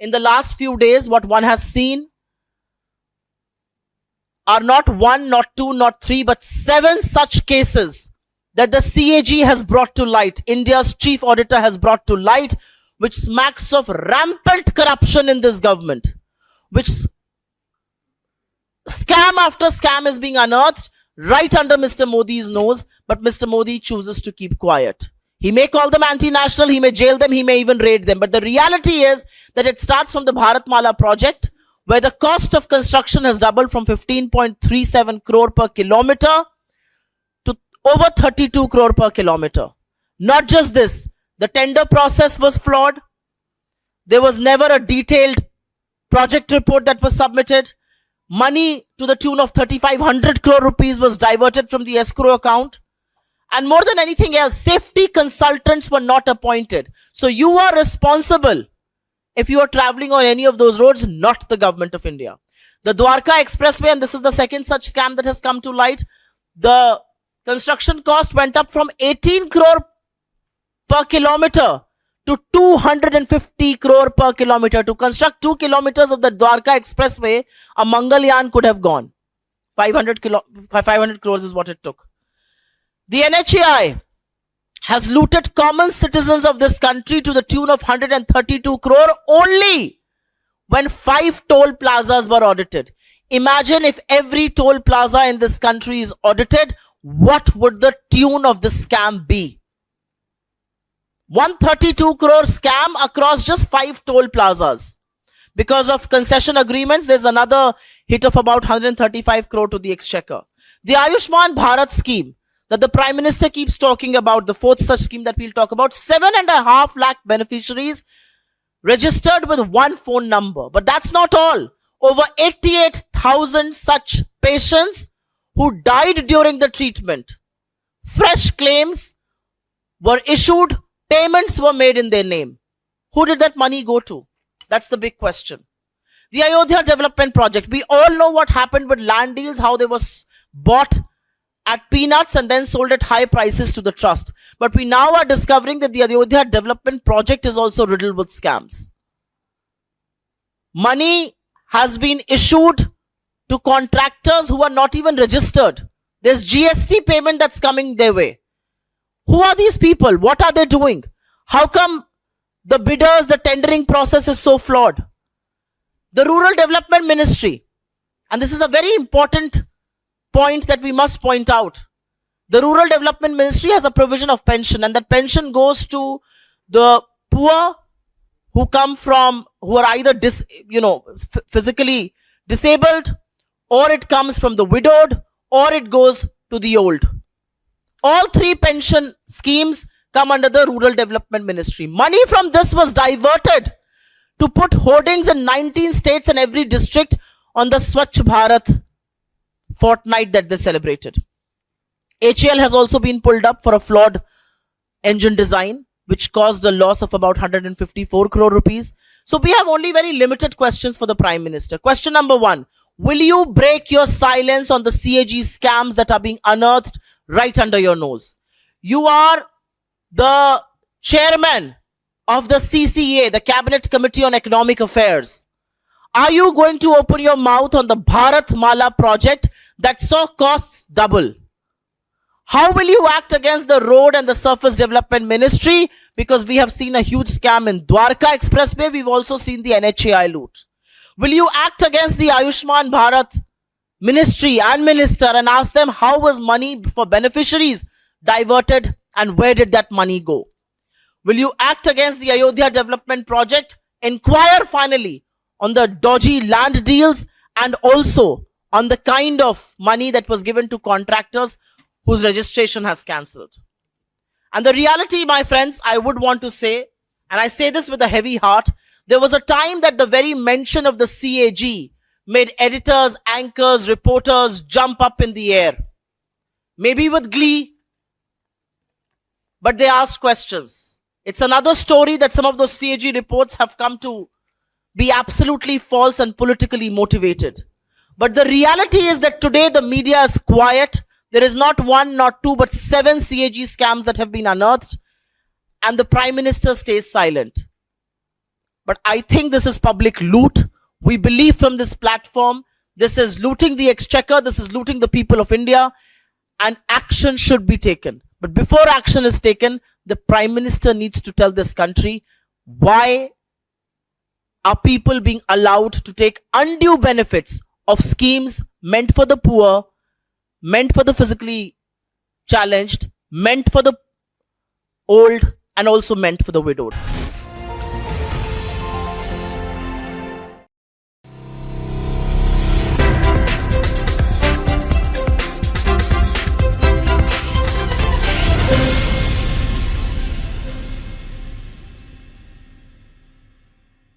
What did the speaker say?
in the last few days, what one has seen are not one, not two, not three, but 7 such cases that the CAG has brought to light, India's chief auditor has brought to light, which smacks of rampant corruption in this government, which scam after scam is being unearthed right under Mr. Modi's nose, but Mr. Modi chooses to keep quiet. He may call them anti-national, he may jail them, he may even raid them, but the reality is that it starts from the Bharatmala project, where the cost of construction has doubled from 15.37 crore per kilometer to over 32 crore per kilometer. Not just this, the tender process was flawed. There was never a detailed project report that was submitted. Money to the tune of 3,500 crore rupees was diverted from the escrow account. And more than anything else, safety consultants were not appointed. So you are responsible if you are traveling on any of those roads, not the government of India. The Dwarka Expressway, and this is the second such scam that has come to light, the construction cost went up from 18 crore per kilometer to 250 crore per kilometer. To construct 2 kilometers of the Dwarka Expressway, a Mangalyaan could have gone. 500 crores is what it took. The NHAI has looted common citizens of this country to the tune of 132 crore only when 5 toll plazas were audited. Imagine if every toll plaza in this country is audited, what would the tune of the scam be? 132 crore scam across just 5 toll plazas. Because of concession agreements, there's another hit of about 135 crore to the exchequer. The Ayushman Bharat scheme that the Prime Minister keeps talking about, the 4th such scheme that we'll talk about, 7.5 lakh beneficiaries registered with one phone number. But that's not all. Over 88,000 such patients who died during the treatment. Fresh claims were issued, payments were made in their name. Who did that money go to? That's the big question. The Ayodhya Development Project. We all know what happened with land deals, how they was bought at peanuts and then sold at high prices to the trust. But we now are discovering that the Ayodhya Development Project is also riddled with scams. Money has been issued to contractors who are not even registered. There's GST payment that's coming their way. Who are these people? What are they doing? How come the bidders, the tendering process is so flawed? The Rural Development Ministry, and this is a very important point that we must point out. The Rural Development Ministry has a provision of pension, and that pension goes to the poor who come from, who are either physically disabled, or it comes from the widowed, or it goes to the old. All 3 pension schemes come under the Rural Development Ministry. Money from this was diverted to put hoardings in 19 states and every district on the Swachh Bharat fortnight that they celebrated. HAL has also been pulled up for a flawed engine design, which caused a loss of about 154 crore rupees. So we have only very limited questions for the Prime Minister. Question number 1. Will you break your silence on the CAG scams that are being unearthed right under your nose? You are the chairman of the CCA, the Cabinet Committee on Economic Affairs. Are you going to open your mouth on the Bharatmala project that saw costs double? How will you act against the Road and the Surface Development Ministry? Because we have seen a huge scam in Dwarka Expressway. We've also seen the NHAI loot. Will you act against the Ayushman Bharat Ministry and Minister and ask them how was money for beneficiaries diverted and where did that money go? Will you act against the Ayodhya Development Project? Inquire finally on the dodgy land deals and also on the kind of money that was given to contractors whose registration has cancelled. And the reality, my friends, I would want to say, and I say this with a heavy heart, there was a time that the very mention of the CAG made editors, anchors, reporters jump up in the air. Maybe with glee, but they asked questions. It's another story that some of those CAG reports have come to be absolutely false and politically motivated. But the reality is that today the media is quiet. There is not 1, not 2, but 7 CAG scams that have been unearthed, and the Prime Minister stays silent. But I think this is public loot. We believe from this platform, this is looting the exchequer, this is looting the people of India, and action should be taken. But before action is taken, the Prime Minister needs to tell this country, why are people being allowed to take undue benefits of schemes meant for the poor, meant for the physically challenged, meant for the old, and also meant for the widowed.